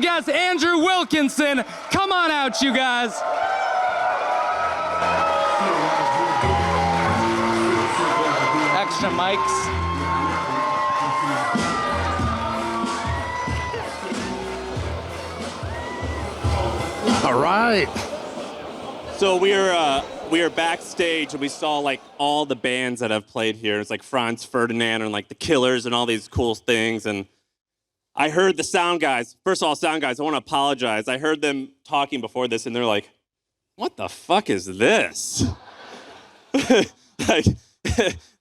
guest, Andrew Wilkinson. Come on out, you guys. Extra mics. All right. So we are backstage and we saw like all the bands that have played here. It's like Franz Ferdinand and like the Killers and all these cool things. And I heard the sound guys. First of all, sound guys, I want to apologize. I heard them talking before this and they're like, "What the fuck is this?" Like,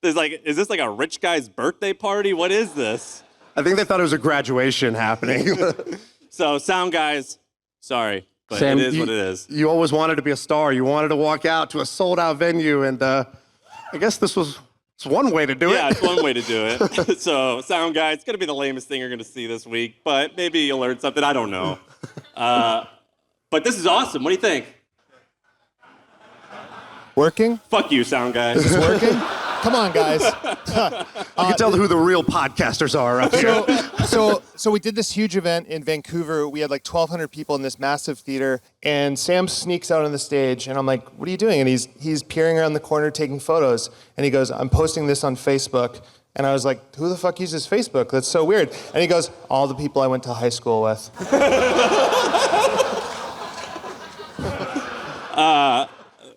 there's like, is this like a rich guy's birthday party? What is this? I think they thought it was a graduation happening. So sound guys, sorry. But Sam, it is what it is. You always wanted to be a star. You wanted to walk out to a sold-out venue, and I guess it's one way to do it. Yeah, it's one way to do it. So, sound guy, it's going to be the lamest thing you're going to see this week, but maybe you'll learn something. I don't know. But this is awesome. What do you think? Working? Fuck you, sound guy. Is this working? Come on, guys. You can tell who the real podcasters are up here. So we did this huge event in Vancouver. We had like 1,200 people in this massive theater, and Sam sneaks out on the stage, and I'm like, "What are you doing?" And he's peering around the corner taking photos, and he goes, "I'm posting this on Facebook." And I was like, "Who the fuck uses Facebook? That's so weird." And he goes, "All the people I went to high school with."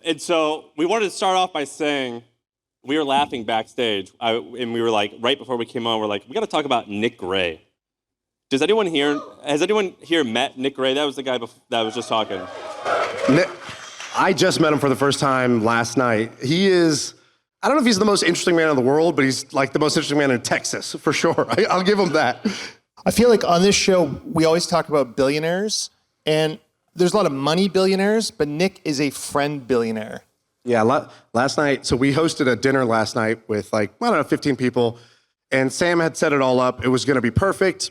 And so we wanted to start off by saying, we were laughing backstage, and we were like, right before we came on, we're like, we got to talk about Nick Gray. Has anyone here met Nick Gray? That was the guy that was just talking. I just met him for the first time last night. He is, I don't know if he's the most interesting man in the world, but he's like the most interesting man in Texas, for sure. I'll give him that. I feel like on this show, we always talk about billionaires, and there's a lot of money billionaires, but Nick is a friend billionaire. Yeah, last night, so we hosted a dinner last night with like, I don't know, 15 people, and Sam had set it all up. It was gonna be perfect.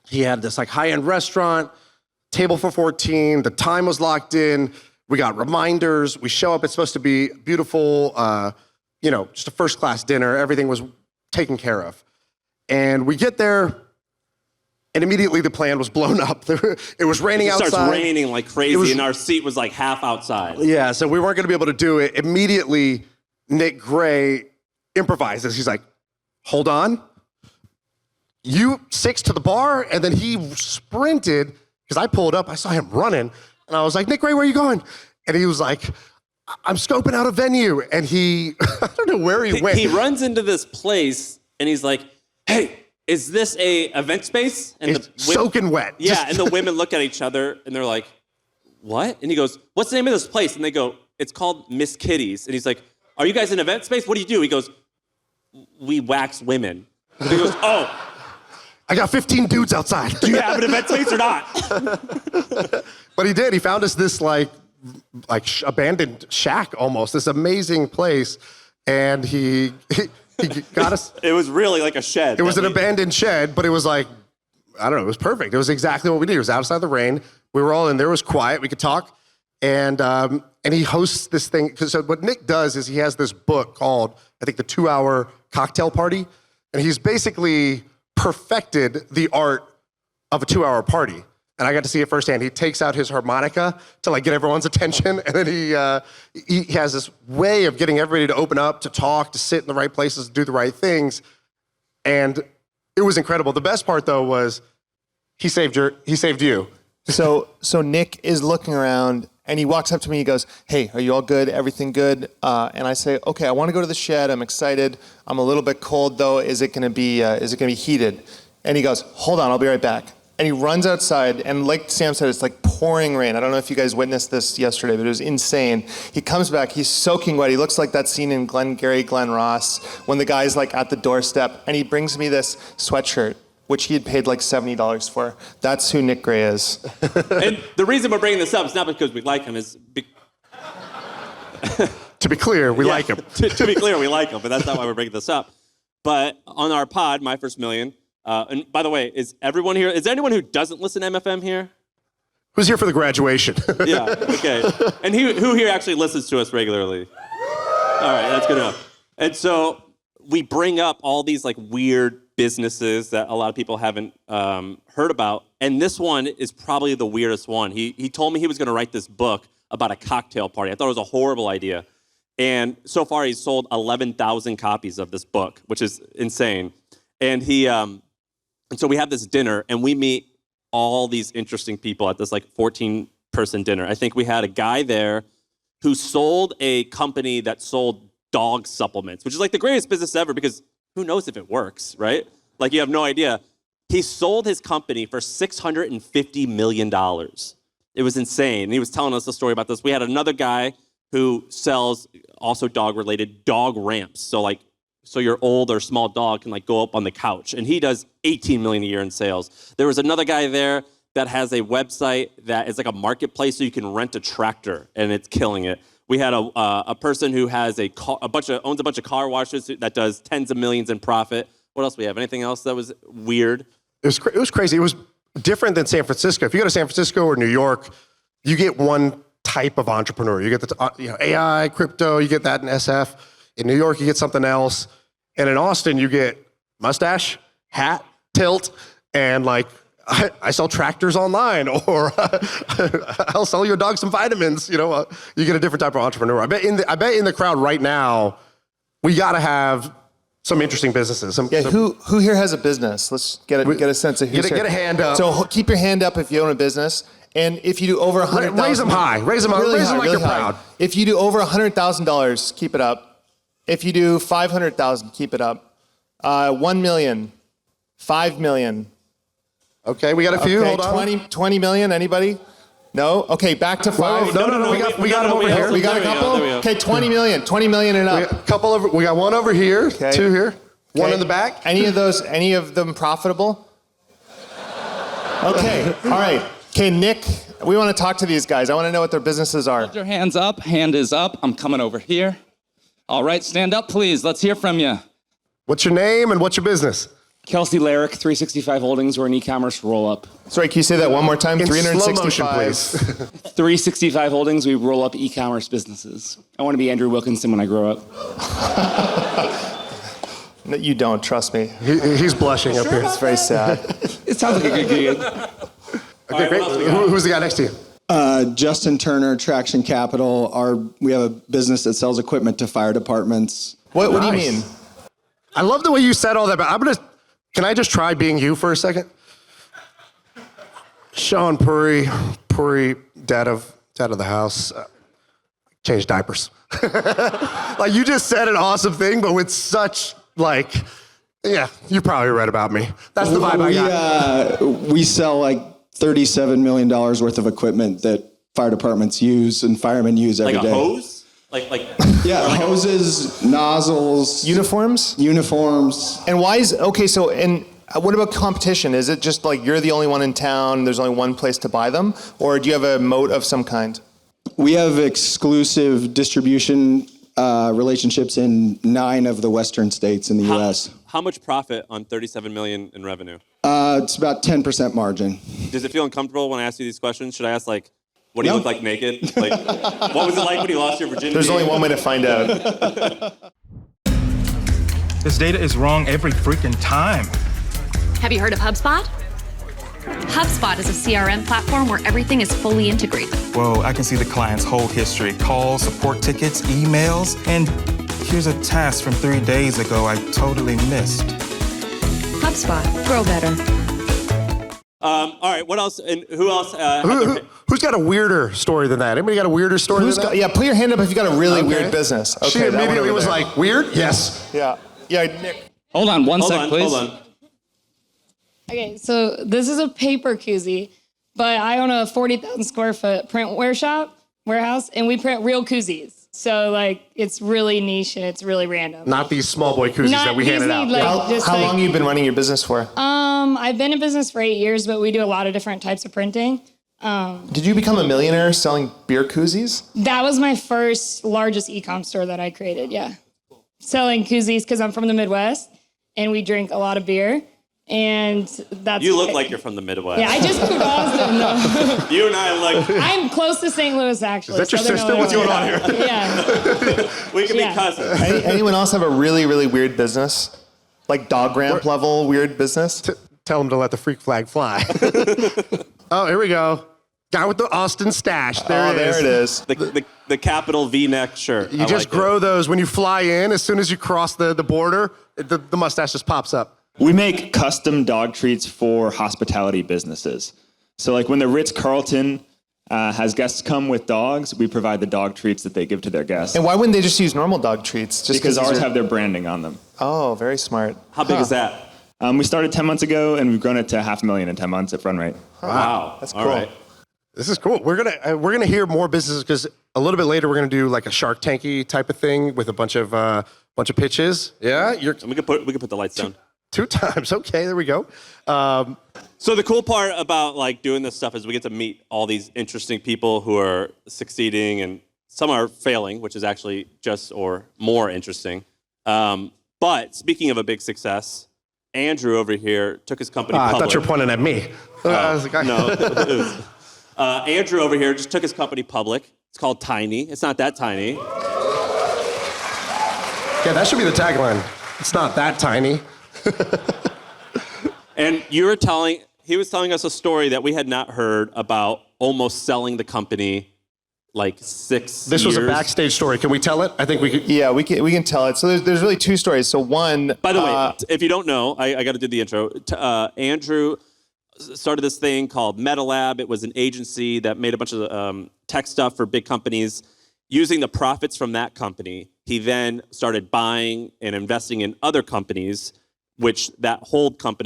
He had this like high-end restaurant, table for 14, the time was locked in, we got reminders, we show up, it's supposed to be beautiful, just a first-class dinner, everything was taken care of. And we get there, and immediately the plan was blown up. It was raining outside. It starts raining like crazy, and our seat was like half outside. Yeah, so we weren't gonna be able to do it. Immediately, Nick Gray improvises. He's like, "Hold on. You 6 to the bar," and then he sprinted, because I pulled up, I saw him running, and I was like, "Nick Gray, where are you going?" And he was like, "I'm scoping out a venue." And he, I don't know where he went. He runs into this place, and he's like, "Hey, is this a event space?" And it's soaking wet. Yeah, and the women look at each other, and they're like, "What?" And he goes, "What's the name of this place?" And they go, "It's called Miss Kitty's." And he's like, "Are you guys an event space? What do you do?" He goes, "We wax women." And he goes, "Oh. I got 15 dudes outside. Do you have an event space or not?" But he did. He found us this like abandoned shack almost, this amazing place. And he got us. It was really like a shed. It was an abandoned shed, but it was like, I don't know, it was perfect. It was exactly what we needed. It was outside the rain. We were all in there. It was quiet. We could talk. And he hosts this thing. So what Nick does is he has this book called, I think, the 2-Hour Cocktail Party. And he's basically perfected the art of a 2-hour party. And I got to see it firsthand. He takes out his harmonica to like get everyone's attention. And then he has this way of getting everybody to open up, to talk, to sit in the right places, to do the right things. And it was incredible. The best part though was he saved you. So Nick is looking around and he walks up to me, he goes, "Hey, are you all good? Everything good?" And I say, "Okay, I want to go to the shed. I'm excited. I'm a little bit cold though. Is it gonna be heated?" And he goes, "Hold on, I'll be right back." And he runs outside, and like Sam said, it's like pouring rain. I don't know if you guys witnessed this yesterday, but it was insane. He comes back, he's soaking wet. He looks like that scene in Glenn Ross when the guy's like at the doorstep, and he brings me this sweatshirt, which he had paid like $70 for. That's who Nick Gray is. And the reason we're bringing this up is not because we like him, To be clear, we like him. To be clear, we like him, but that's not why we're bringing this up. But on our pod, My First Million, and by the way, is everyone here? Is there anyone who doesn't listen to MFM here? Who's here for the graduation? Yeah, okay. And who here actually listens to us regularly? All right, that's good enough. And so we bring up all these like weird businesses that a lot of people haven't heard about. And this one is probably the weirdest one. He told me he was going to write this book about a cocktail party. I thought it was a horrible idea. And so far, he's sold 11,000 copies of this book, which is insane. And and so we have this dinner, and we meet all these interesting people at this like 14-person dinner. I think we had a guy there who sold a company that sold dog supplements, which is like the greatest business ever because who knows if it works, right? Like you have no idea. He sold his company for $650 million. It was insane. And he was telling us a story about this. We had another guy who sells also dog-related dog ramps. So your old or small dog can like go up on the couch. And he does $18 million a year in sales. There was another guy there that has a website that is like a marketplace so you can rent a tractor, and it's killing it. We had a person who has owns a bunch of car washes that does tens of millions in profit. What else do we have? Anything else that was weird? It was crazy. It was different than San Francisco. If you go to San Francisco or New York, you get one type of entrepreneur. You get the AI, crypto. You get that in SF. In New York, you get something else. And in Austin, you get mustache, hat, tilt, and like I sell tractors online, or I'll sell your dog some vitamins. You get a different type of entrepreneur. I bet in the crowd right now, we got to have some interesting businesses. Who here has a business? Let's get a sense of who's here. Get a hand up. So keep your hand up if you own a business, and if you do over $100,000, raise them high. Raise them really high, like really you're high. proud. If you do over $100,000, keep it up. If you do $500,000, keep it up. 1 million, 5 million. Okay, we got a few. Okay, Hold on. 20 million. Anybody? No. Okay, back to 5. No. We got them over here. We got a couple. Okay, 20 million. 20 million and up. We got one over here. Okay. 2 here. Okay. One in the back. Any of them profitable? Okay. All right. Okay, Nick, we want to talk to these guys. I want to know what their businesses are. Hold your hands up. Hand is up. I'm coming over here. All right, stand up, please. Let's hear from you. What's your name and what's your business? Kelsey Larrick, 365 Holdings. We're an e-commerce roll-up. Sorry, can you say that one more time? In 365. slow motion, please. 365 Holdings, we roll up e-commerce businesses. I want to be Andrew Wilkinson when I grow up. No, you don't, trust me. He's blushing up here. It's very sad. It sounds like a good gig. Okay, great. Who's the guy next to you? Justin Turner, Traction Capital. We have a business that sells equipment to fire departments. What do you mean? I love the way you said all that, but can I just try being you for a second? Shaan Puri, dad of the house, changed diapers. Like you just said an awesome thing, but with such you probably read about me. That's the vibe I got. We sell like $37 million worth of equipment that fire departments use and firemen use every day. Like a hose? Yeah, hoses, nozzles, Uniforms. uniforms. And why is and what about competition? Is it just like you're the only one in town, there's only one place to buy them? Or do you have a moat of some kind? We have exclusive distribution relationships in 9 of the western states in the U.S. How much profit on $37 million in revenue? It's about 10% margin. Does it feel uncomfortable when I ask you these questions? Should I ask what do you look like naked? What was it like when you lost your virginity? There's only one way to find out. This data is wrong every freaking time. Have you heard of HubSpot? HubSpot is a CRM platform where everything is fully integrated. Whoa, I can see the client's whole history, calls, support tickets, emails, and here's a task from 3 days ago I totally missed. HubSpot, grow better. All right, what else? And who else? Who's got a weirder story than that? Anybody got a weirder story than that? Put your hand up if you got a really weird business. Okay, she immediately was like, weird? Yes. Yeah, Nick. Hold on one sec, please. Hold on. Okay, so this is a paper koozie, but I own a 40,000 square foot print warehouse, and we print real koozies. So it's really niche and it's really random. Not these small boy koozies that we handed out. How long have you been running your business for? I've been in business for 8 years, but we do a lot of different types of printing. Did you become a millionaire selling beer koozies? That was my first largest e-com store that I created, yeah. Selling koozies because I'm from the Midwest and we drink a lot of beer. And that's You look like you're from the Midwest. Yeah, I just moved to Austin though. You and I look. I'm close to St. Louis actually. Is that your sister? What's going on here? Yeah. We can be cousins. Anyone else have a really, really weird business? Like dog ramp level weird business? Tell them to let the freak flag fly. Oh, here we go. Guy with the Austin stash. There it is. The capital V-neck shirt. You just grow those when you fly in. As soon as you cross the border, the mustache just pops up. We make custom dog treats for hospitality businesses. So like when the Ritz-Carlton has guests come with dogs, we provide the dog treats that they give to their guests. And why wouldn't they just use normal dog treats? Just because ours have their branding on them. Oh, very smart. How big is that? We started 10 months ago, and we've grown it to $500,000 in 10 months at run rate. Wow. That's cool. All right. This is cool. We're gonna hear more businesses because a little bit later we're gonna do like a Shark Tanky type of thing with a bunch of pitches. Yeah, We could put the lights down. 2 times. Okay, there we go. So the cool part about like doing this stuff is we get to meet all these interesting people who are succeeding and some are failing, which is actually just or more interesting. But speaking of a big success, Andrew over here took his company public. I thought you were pointing at me. I was like, No. Andrew over here just took his company public. It's called Tiny. It's not that tiny. Yeah, that should be the tagline. It's not that tiny. And he was telling us a story that we had not heard about almost selling the company like 6 This years. was a backstage story. Can we tell it? I think we could. Yeah, we can tell it. So there's really 2 stories. So one. By the way, if you don't know, I got to do the intro. Andrew started this thing called MetaLab. It was an agency that made a bunch of tech stuff for big companies. Using the profits from that company, he then started buying and investing in other companies, which holdco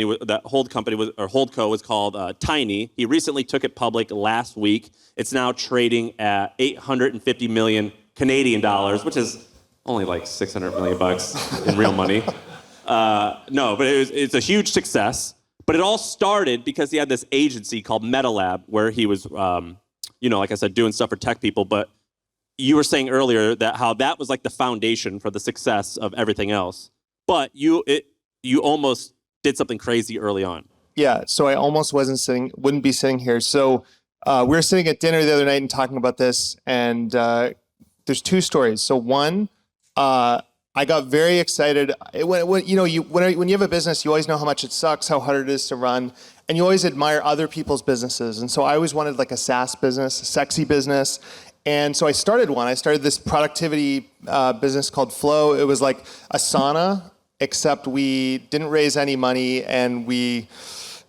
was called Tiny. He recently took it public last week. It's now trading at 850 million Canadian dollars, which is only like 600 million bucks in real money. No, but it's a huge success. But it all started because he had this agency called MetaLab where he was, like I said, doing stuff for tech people. But you were saying earlier that how that was like the foundation for the success of everything else. But you almost did something crazy early on. Yeah, so I almost wouldn't be sitting here. So we were sitting at dinner the other night and talking about this, and there's 2 stories. So one, I got very excited. When you have a business, you always know how much it sucks, how hard it is to run, and you always admire other people's businesses. And so I always wanted like a SaaS business, a sexy business. And so I started one. I started this productivity business called Flow. It was like Asana, except we didn't raise any money, and we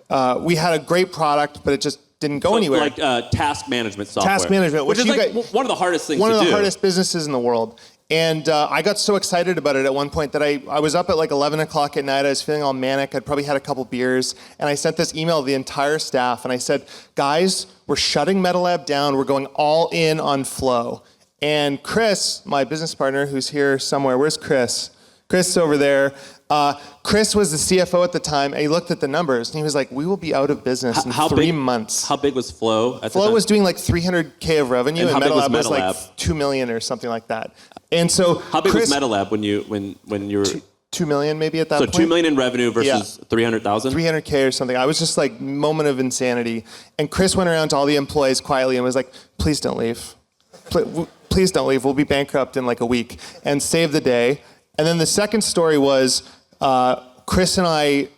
had a great product, but it just didn't go anywhere. Like task management software. Task management, which is like one of the hardest things to do. One of the hardest businesses in the world. And I got so excited about it at one point that I was up at like 11 o'clock at night. I was feeling all manic. I'd probably had a couple beers. And I sent this email to the entire staff. And I said, guys, we're shutting MetaLab down. We're going all in on Flow. And Chris, my business partner, who's here somewhere. Where's Chris? Chris is over there. Chris was the CFO at the time, and he looked at the numbers, and he was like, we will be out of business in 3 months. How big was Flow at the time? Flow was doing like 300K of revenue, and MetaLab was like 2 million or something like that. And so how big was MetaLab when you were 2 million maybe at that point? So 2 million in revenue versus 300,000? 300K or something. I was just like moment of insanity. And Chris went around to all the employees quietly and was like, please don't leave. Please don't leave. We'll be bankrupt in like a week, and save the day. And then the second story was Chris and I,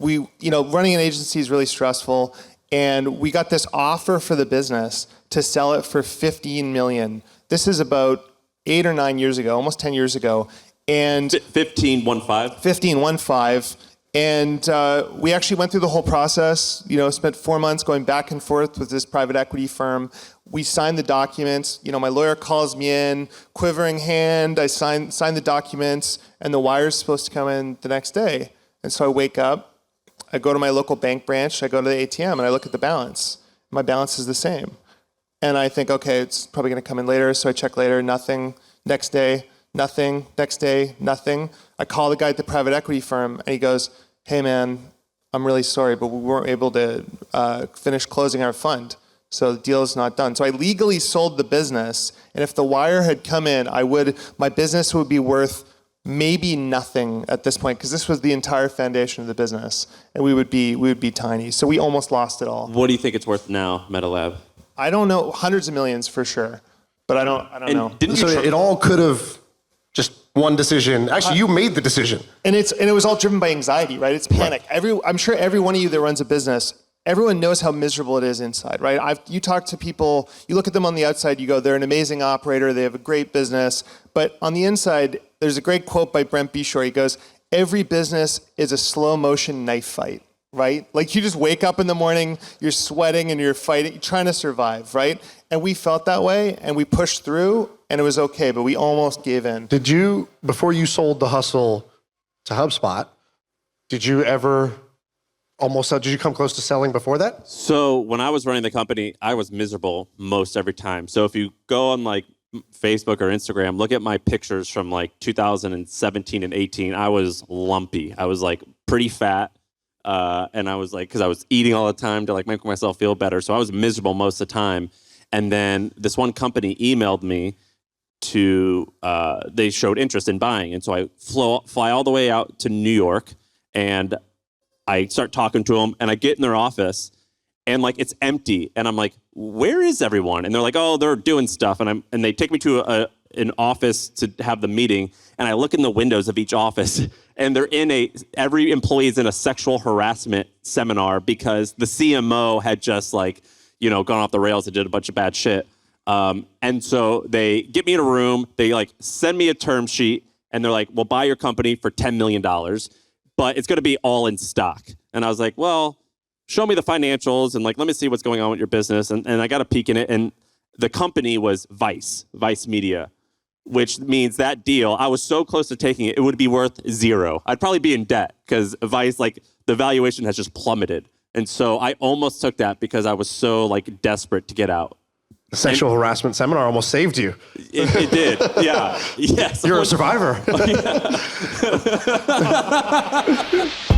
running an agency is really stressful, and we got this offer for the business to sell it for 15 million. This is about 8 or 9 years ago, almost 10 years ago. And 15. And we actually went through the whole process, spent 4 months going back and forth with this private equity firm. We signed the documents. My lawyer calls me in, quivering hand. I sign the documents, and the wire's supposed to come in the next day. And so I wake up, I go to my local bank branch, I go to the ATM, and I look at the balance. My balance is the same. And I think, okay, it's probably going to come in later. So I check later, nothing. Next day, nothing. Next day, nothing. I call the guy at the private equity firm, and he goes, hey, man, I'm really sorry, but we weren't able to finish closing our fund. So the deal is not done. So I legally sold the business, and if the wire had come in, my business would be worth maybe nothing at this point, because this was the entire foundation of the business, and we would be tiny. So we almost lost it all. What do you think it's worth now, MetaLab? I don't know, hundreds of millions for sure, but I don't know. So it all could have just one decision. Actually, you made the decision. And it was all driven by anxiety, right? It's panic. I'm sure every one of you that runs a business, everyone knows how miserable it is inside, right? You talk to people, you look at them on the outside, you go, they're an amazing operator, they have a great business. But on the inside, there's a great quote by Brent Beshore. He goes, every business is a slow motion knife fight, right? Like you just wake up in the morning, you're sweating and you're fighting, you're trying to survive, right? And we felt that way and we pushed through and it was okay, but we almost gave in. Did you, before you sold the hustle to HubSpot, did you ever did you come close to selling before that? So when I was running the company, I was miserable most every time. So if you go on like Facebook or Instagram, look at my pictures from like 2017 and 18. I was lumpy. I was like pretty fat. And I was like, because I was eating all the time to like make myself feel better. So I was miserable most of the time. And then this one company emailed me they showed interest in buying. And so I fly all the way out to New York and I start talking to them and I get in their office and like it's empty. And I'm like, where is everyone? And they're like, oh, they're doing stuff. And they take me to an office to have the meeting. And I look in the windows of each office and every employee is in a sexual harassment seminar because the CMO had just like, gone off the rails and did a bunch of bad shit. And so they get me in a room, they like send me a term sheet and they're like, we'll buy your company for $10 million, but it's going to be all in stock. And I was like, well, show me the financials and like, let me see what's going on with your business. And I got a peek in it. And the company was Vice Media, which means that deal, I was so close to taking it, it would be worth $0. I'd probably be in debt because Vice, like the valuation has just plummeted. And so I almost took that because I was so like desperate to get out. The sexual harassment seminar almost saved you. It did, yeah. Yes. You're a survivor. Yeah.